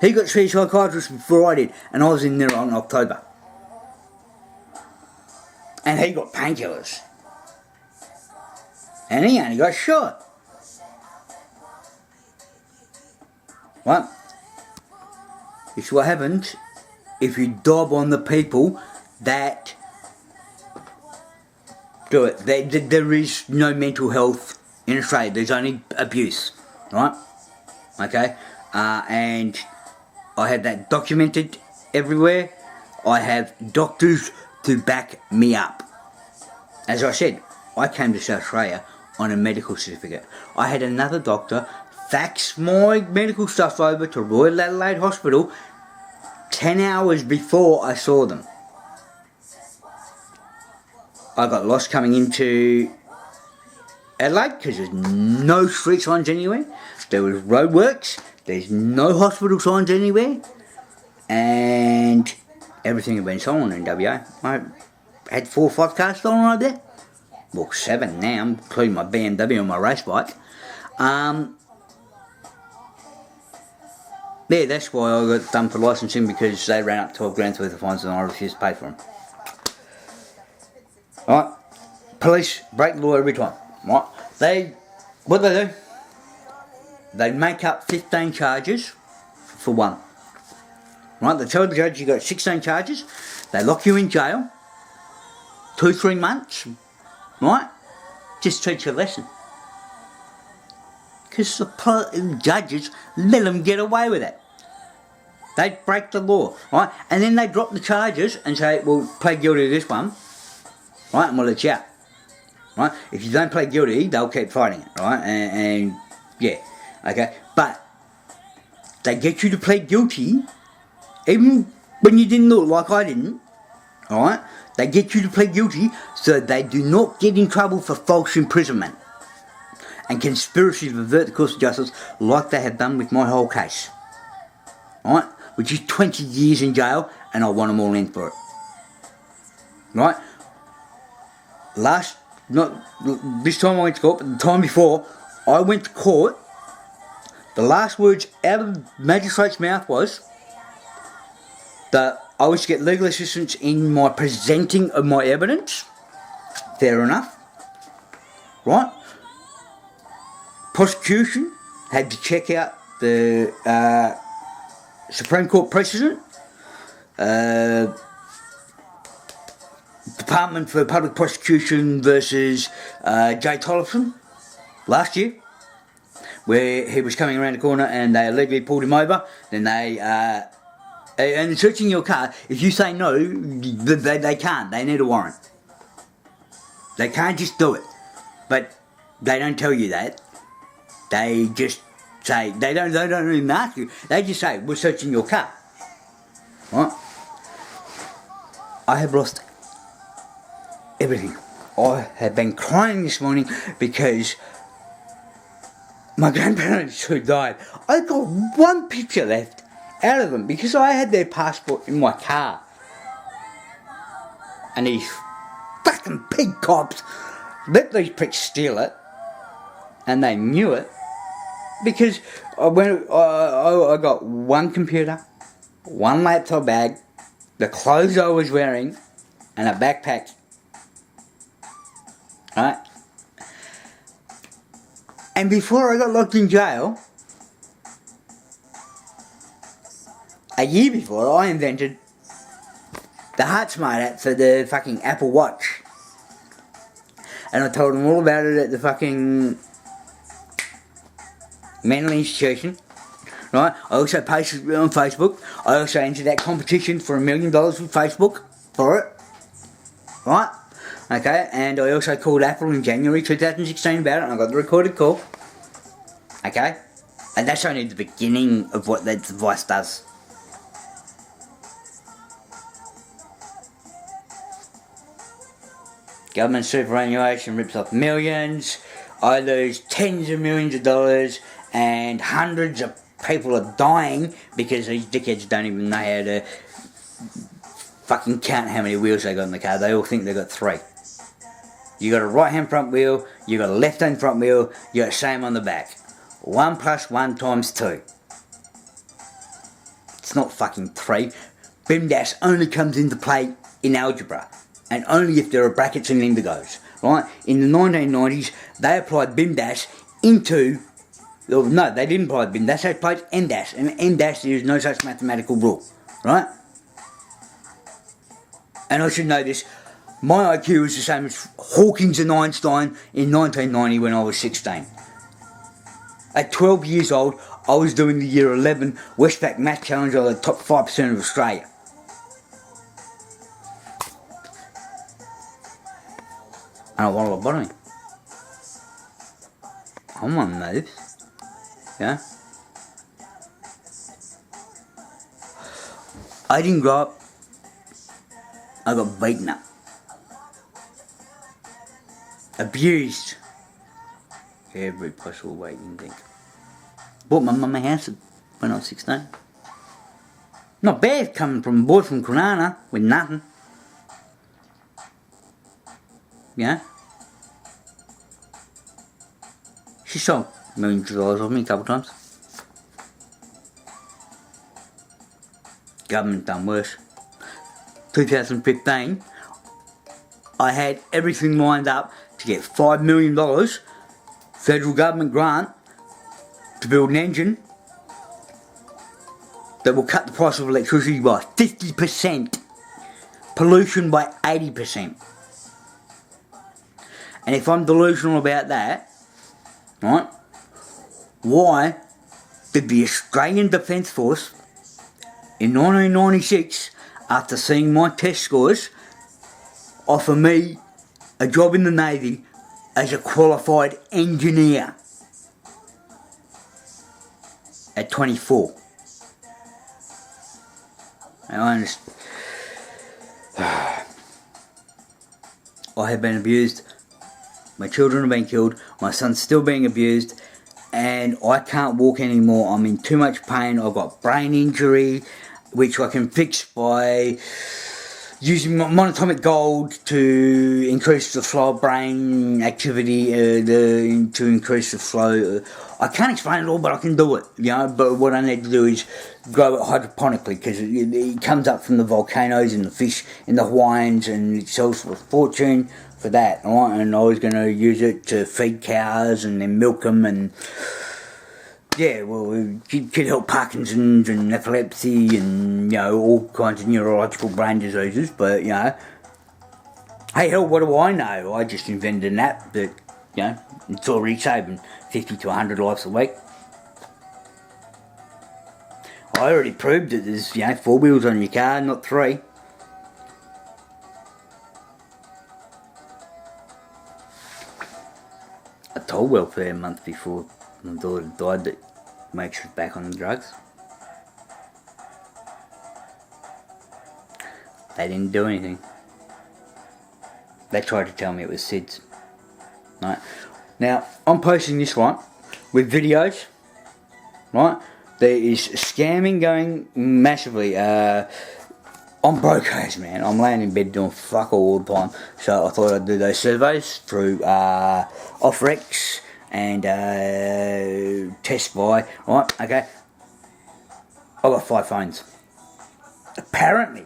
He got to see a psychiatrist before I did, and I was in there in October. And he got painkillers. And he only got shot. Right? It's what happens if you dob on the people that do it. There is no mental health in Australia. There's only abuse. Right? Okay? And I have that documented everywhere. I have doctors to back me up. As I said, I came to South Australia on a medical certificate. I had another doctor fax my medical stuff over to Royal Adelaide Hospital 10 hours before I saw them. I got lost coming into Adelaide because there's no street signs anywhere. There was roadworks. There's no hospital signs anywhere. And everything had been stolen in WA. I had 4 or 5 cars stolen right there. Well, 7 now, including my BMW and my race bike. Yeah, that's why I got done for licensing, because they ran up 12 grand worth of fines and I refused to pay for them. Alright, police break the law every time. Right, what they do? They make up 15 charges for one. Right, they tell the judge you got 16 charges. They lock you in jail 2-3 months. Right, just teach you a lesson. Because the judges let them get away with it. They break the law, right? And then they drop the charges and say, well, plead guilty to this one, right, and we'll let you out. Right? If you don't plead guilty, they'll keep fighting it, right? And yeah, okay. But they get you to plead guilty, even when you didn't look like I didn't, alright? They get you to plead guilty so they do not get in trouble for false imprisonment and conspiracy to pervert the course of justice, like they have done with my whole case. Right? Which is 20 years in jail, and I want them all in for it. Right? This time I went to court, but the time before I went to court, the last words out of the magistrate's mouth was that I was to get legal assistance in my presenting of my evidence. Fair enough. Right? Prosecution had to check out the Supreme Court precedent, Department for Public Prosecution versus Jay Tollefson last year, where he was coming around the corner and they illegally pulled him over. Then they, and searching your car, if you say no, they can't. They need a warrant. They can't just do it. But they don't tell you that. They just say, they don't even ask you. They just say, we're searching your car. Right? I have lost everything. I have been crying this morning because my grandparents who died, I got one picture left out of them because I had their passport in my car. And these fucking pig cops let these pricks steal it. And they knew it. Because I got one computer, one laptop bag, the clothes I was wearing, and a backpack. Right? And before I got locked in jail, a year before, I invented the Heart Smart app for the fucking Apple Watch. And I told them all about it at the fucking mental institution, right? I also posted it on Facebook. I also entered that competition for $1 million with Facebook for it, right? Okay, and I also called Apple in January 2016 about it, and I got the recorded call. Okay, and that's only the beginning of what that device does. Government superannuation rips off millions. I lose tens of millions of dollars. And hundreds of people are dying because these dickheads don't even know how to fucking count how many wheels they got in the car. They all think they got 3. You got a right hand front wheel, you got a left hand front wheel, you got the same on the back. 1 + 1 × 2. It's not fucking 3. BIMDAS only comes into play in algebra, and only if there are brackets and indigos, right? In the 1990s, they applied BIMDAS into... No, they didn't apply BIMDAS, they applied MDAS, and MDAS, there is no such mathematical rule, right? And I should know this, my IQ was the same as Hawkins and Einstein in 1990 when I was 16. At 12 years old, I was doing the year 11 Westpac Math Challenge of the top 5% of Australia. And what about me? I'm on those. Yeah? I didn't grow up. I got beaten up. Abused. Every possible way you can think. Bought my mum a house when I was 16. Not bad coming from a boy from Kwinana with nothing. Yeah? She sold millions of dollars off me a couple of times. Government done worse. 2015, I had everything lined up to get $5 million federal government grant to build an engine that will cut the price of electricity by 50%, pollution by 80%. And if I'm delusional about that, right, why did the Australian Defence Force in 1996, after seeing my test scores, offer me a job in the Navy as a qualified engineer at 24? And I understand. I have been abused. My children have been killed. My son's still being abused. And I can't walk anymore. I'm in too much pain. I've got brain injury, which I can fix by using monatomic gold to increase the flow of brain activity, to increase the flow. I can't explain it all, but I can do it, you know. But what I need to do is grow it hydroponically, because it comes up from the volcanoes and the fish in the Hawaiians, and it sells for a fortune for that, right? And I was going to use it to feed cows and then milk them, and yeah, well, it could help Parkinson's and epilepsy and, you know, all kinds of neurological brain diseases. But, you know, hey, hell, what do I know? I just invented an app that, you know, it's already saving 50 to 100 lives a week. I already proved that there's, you know, 4 wheels on your car, not 3. I told Welfare a month before my daughter died that make sure she's back on the drugs. They didn't do anything. They tried to tell me it was SIDS. Right? Now, I'm posting this one with videos. Right? There is scamming going massively. I'm broke as man. I'm laying in bed doing fuck all the time. So I thought I'd do those surveys through Offrex and Test Buy. Right? Okay. I got 5 phones. Apparently.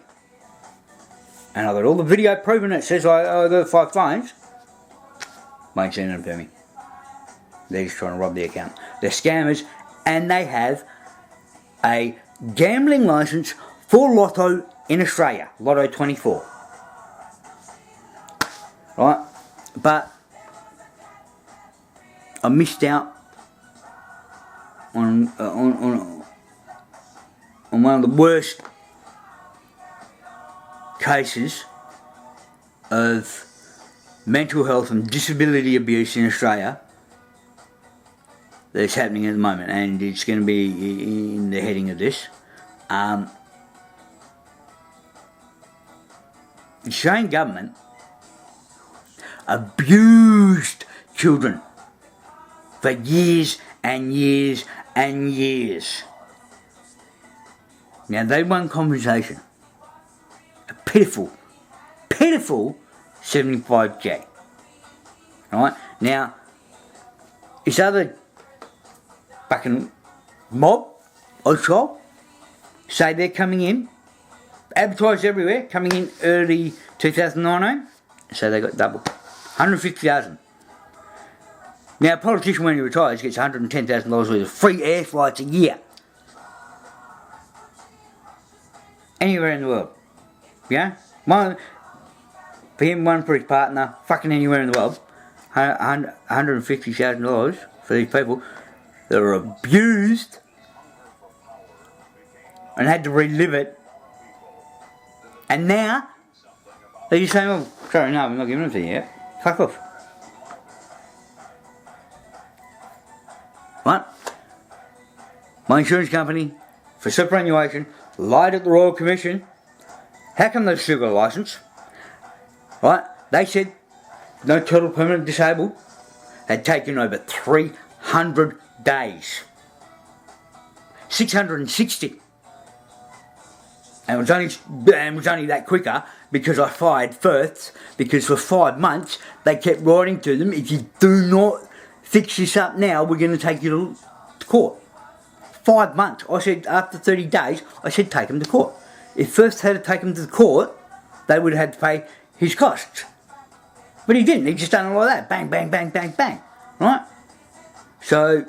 And I got all the video proving it says I got 5 phones. Won't send them to me. They're just trying to rob the account. They're scammers, and they have a gambling license for Lotto in Australia. Lotto 24. Right? But I missed out on one of the worst cases of mental health and disability abuse in Australia that's happening at the moment, and it's going to be in the heading of this. The Australian government abused children for years and years and years. Now they won compensation. A pitiful 75k. Alright? Now, this other fucking mob, Osho, say they're coming in, advertised everywhere, coming in early 2019, so they got double. 150,000. Now, a politician when he retires gets $110,000 worth of free air flights a year. Anywhere in the world. Yeah? For him, one for his partner, fucking anywhere in the world. $150,000 for these people that were abused and had to relive it. And now, they're just saying, well, sorry, no, we're not giving them to you yet. Fuck off. What? My insurance company, for superannuation, lied at the Royal Commission. How come they've still got a licence? Right? They said no total permanent disabled had taken over 300 days. 660. And it was only that quicker because I fired Firths, because for 5 months they kept writing to them, if you do not fix this up now, we're going to take you to court. 5 months. I said after 30 days, I said take them to court. If Firths had to take them to the court, they would have had to pay his costs. But he didn't. He just done it like that. Bang, bang, bang, bang, bang. Right? So,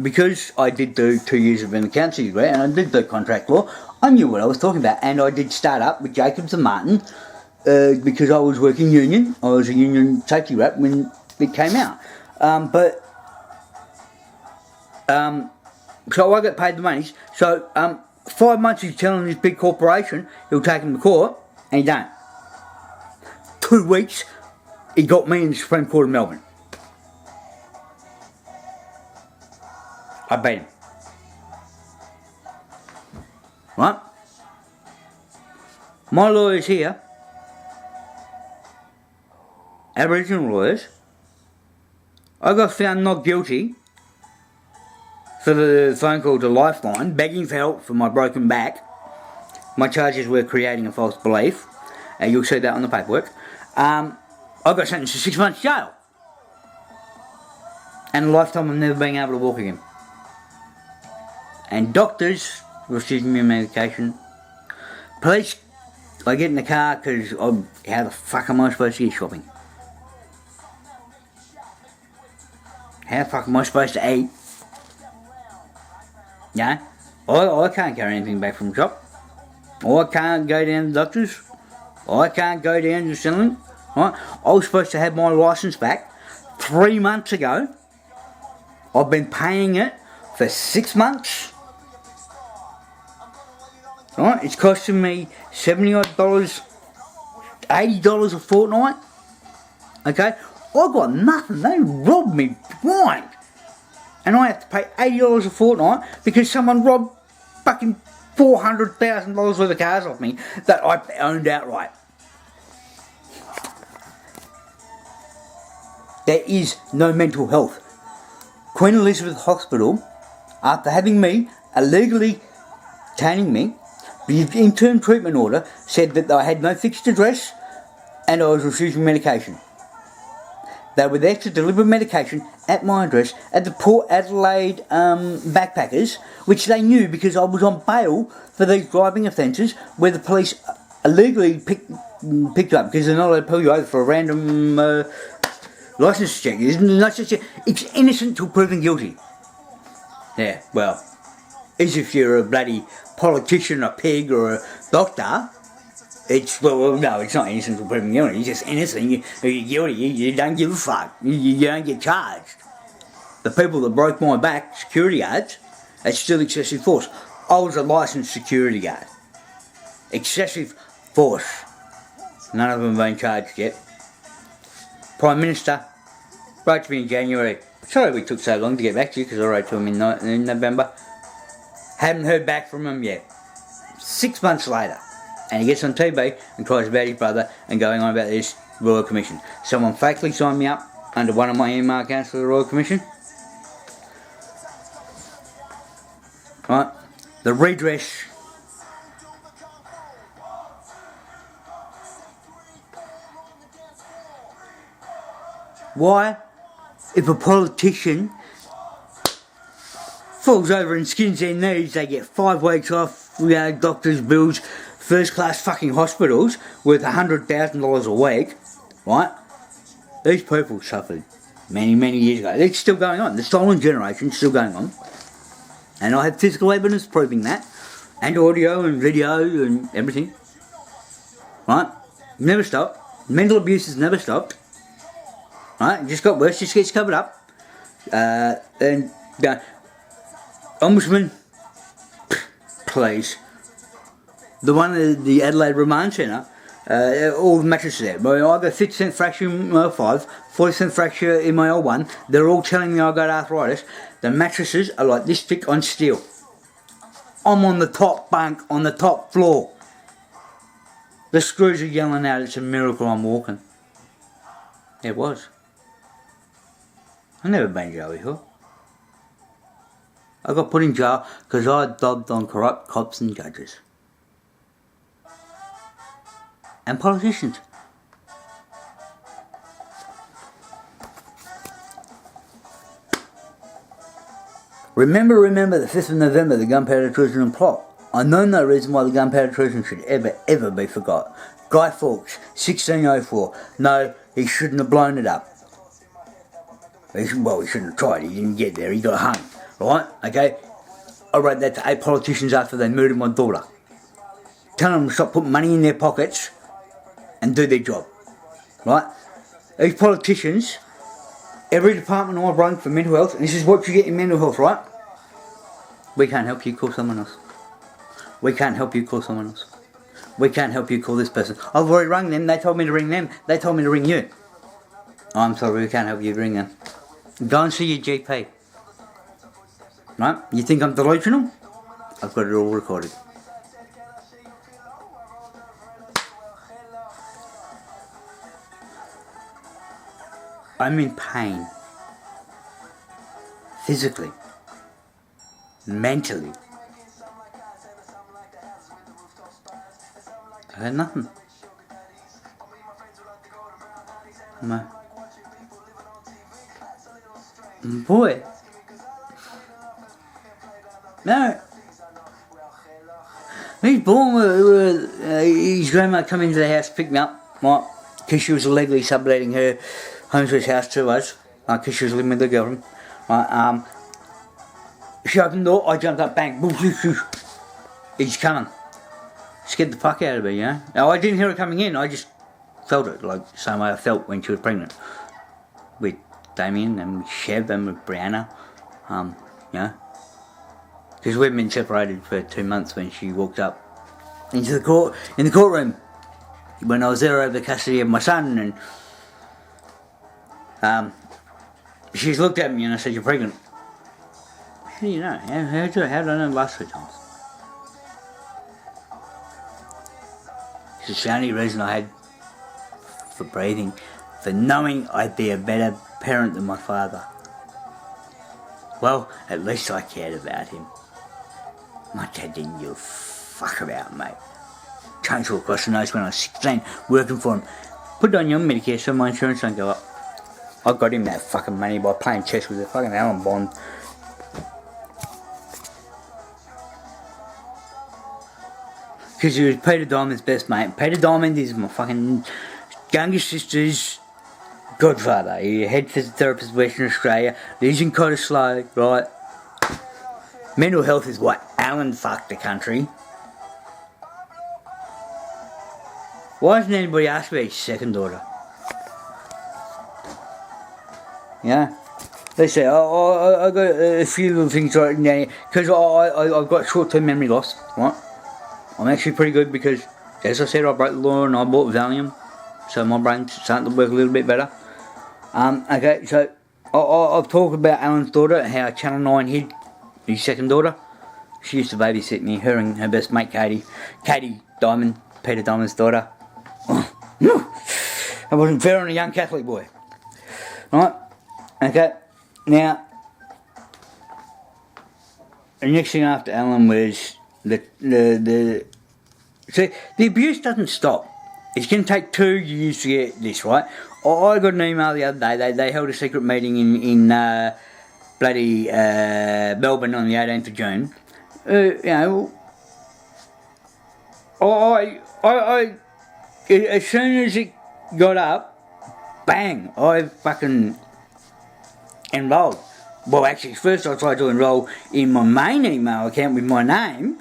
because I did do 2 years of an accountancy degree and I did do contract law, I knew what I was talking about. And I did start up with Jacobs and Martin because I was working union. I was a union safety rep when it came out. So I got paid the money. So 5 months he's telling this big corporation he'll take him to court, and he don't. 2 weeks he got me in the Supreme Court of Melbourne. I beat him. Right? My lawyers here, Aboriginal lawyers, I got found not guilty for the phone call to Lifeline, begging for help for my broken back. My charges were creating a false belief. You'll see that on the paperwork. I got sentenced to 6 months jail. And a lifetime of never being able to walk again. And doctors refusing me medication. Police, I get in the car because how the fuck am I supposed to get shopping? How the fuck am I supposed to eat? Yeah, I can't carry anything back from the shop. I can't go down to the doctors. I can't go down to the Centrelink. Right? I was supposed to have my licence back 3 months ago. I've been paying it for 6 months. Right? It's costing me $70 odd, $80 a fortnight. Okay? I got nothing. They robbed me blind. And I have to pay $80 a fortnight because someone robbed fucking $400,000 worth of cars off me that I owned outright. There is no mental health. Queen Elizabeth Hospital, after having me illegally detaining me, the interim treatment order said that I had no fixed address and I was refusing medication. They were there to deliver medication at my address at the Port Adelaide backpackers, which they knew because I was on bail for these driving offences where the police illegally picked up because they're not allowed to pull you over for a random licence check. It's innocent till proven guilty. Yeah, well, as if you're a bloody politician, a pig or a doctor. No, it's not innocent till proven guilty. It's just innocent. You're guilty. You don't give a fuck. You don't get charged. The people that broke my back, security guards, it's still excessive force. I was a licensed security guard. Excessive force. None of them have been charged yet. Prime Minister wrote to me in January. Sorry we took so long to get back to you because I wrote to him in November. Haven't heard back from him yet. 6 months later. And he gets on TV and cries about his brother and going on about this Royal Commission. Someone fakely signed me up under one of my email accounts for the Royal Commission. Right, the redress. Why, if a politician falls over and skins their knees, they get 5 weeks off We had doctors' bills, first class fucking hospitals worth $100,000 a week, right? These people suffered many, many years ago. It's still going on. The stolen generation's still going on. And I have physical evidence proving that. And audio and video and everything. Right? Never stopped. Mental abuse has never stopped. Right? It just got worse, just gets covered up. And Ombudsman, please. The one at the Adelaide Remand Centre, all the mattresses there. I got 50% fracture in my L5, 40% fracture in my L1. They're all telling me I got arthritis. The mattresses are like this thick on steel. I'm on the top bunk, on the top floor. The screws are yelling out, it's a miracle I'm walking. It was. I've never been in jail before. I got put in jail because I dobbed on corrupt cops and judges. And politicians. Remember the 5th of November, the gunpowder treason and plot. I know no reason why the gunpowder treason should ever be forgot. Guy Fawkes, 1604. No, he shouldn't have blown it up. He shouldn't have tried. He didn't get there. He got hung. Right? Okay? I wrote that to 8 politicians after they murdered my daughter. Telling them to stop putting money in their pockets and do their job. Right? These politicians, every department I've run for mental health, and this is what you get in mental health, right? We can't help you, call someone else. We can't help you, call someone else. We can't help you, call this person. I've already rung them, they told me to ring them. They told me to ring you. I'm sorry, we can't help you, ring them. Go and see your GP. Right? You think I'm delusional? I've got it all recorded. I'm in pain. Physically. Mentally. I had nothing. Boy. No. He's born with his grandma come into the house to pick me up, right? Because she was illegally subletting her home to his house to us, because she was living with the girlfriend. Right? She opened the door, I jumped up, bang, boom, shoo, shoo. He's coming. Scared the fuck out of me, you know. Now, I didn't hear her coming in, I just felt it, like the same way I felt when she was pregnant. With Damien and with Chev and with Brianna, you know. Because we've been separated for 2 months when she walked up in the courtroom when I was there over the custody of my son, and she's looked at me and I said, "You're pregnant." How do you know? How did I know the last 3 times? It's the only reason I had for breathing, for knowing I'd be a better parent than my father. Well, at least I cared about him. My dad didn't give a fuck about him, mate. Changed all across the nose when I was 16, working for him. Put it on your Medicare so my insurance don't go up. I got him that fucking money by playing chess with the fucking Alan Bond. Because he was Peter Diamond's best mate. Peter Diamond is my fucking younger sister's godfather. He's a head physiotherapist in Western Australia. Lives in Cottesloe, right? Mental health is what Alan fucked the country. Why hasn't anybody asked about his second daughter? Yeah? They say, I got a few little things written down here. Because I've got short-term memory loss, right? I'm actually pretty good because, as I said, I broke the law and I bought Valium. So my brain's starting to work a little bit better. Okay, so I've talked about Alan's daughter, how Channel 9 hid his second daughter. She used to babysit me, her and her best mate Katie. Katie Diamond, Peter Diamond's daughter. I wasn't fair on a young Catholic boy. Right? Okay, now, the next thing after Alan was the abuse doesn't stop. It's going to take 2 years to get this, right? I got an email the other day, they held a secret meeting in bloody Melbourne on the 18th of June. You know, As soon as it got up, bang, I fucking enrolled. Well, actually, first I tried to enroll in my main email account with my name,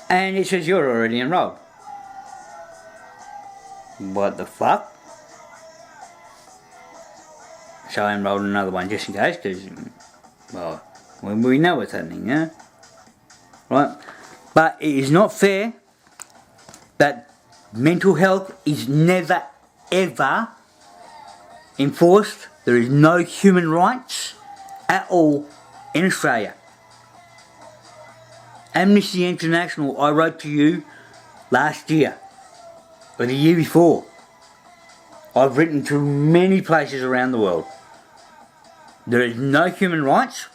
and it says you're already enrolled. What the fuck? So I enrolled another one just in case, because, well, we know what's happening, yeah? Right? But it is not fair that mental health is never, ever enforced. There is no human rights at all in Australia. Amnesty International, I wrote to you last year, or the year before. I've written to many places around the world. There is no human rights.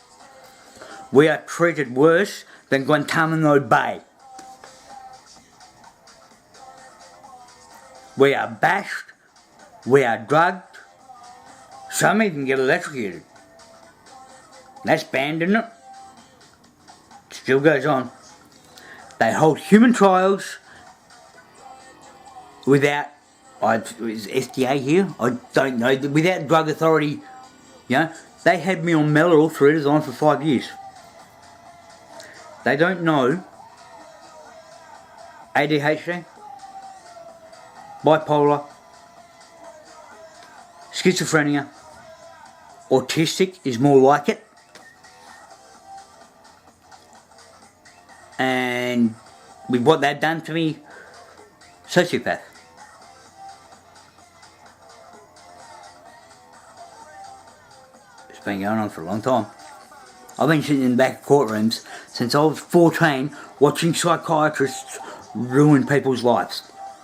We are treated worse than Guantanamo Bay. We are bashed, we are drugged, some even get electrocuted. That's banned, isn't it? Still goes on. They hold human trials without, is FDA here? I don't know, without drug authority, you know. They had me on Mellaril Threadazine for 5 years. They don't know ADHD, bipolar, schizophrenia, autistic is more like it, and with what they've done to me, sociopath. It's been going on for a long time. I've been sitting in the back of courtrooms since I was 14 watching psychiatrists ruin people's lives.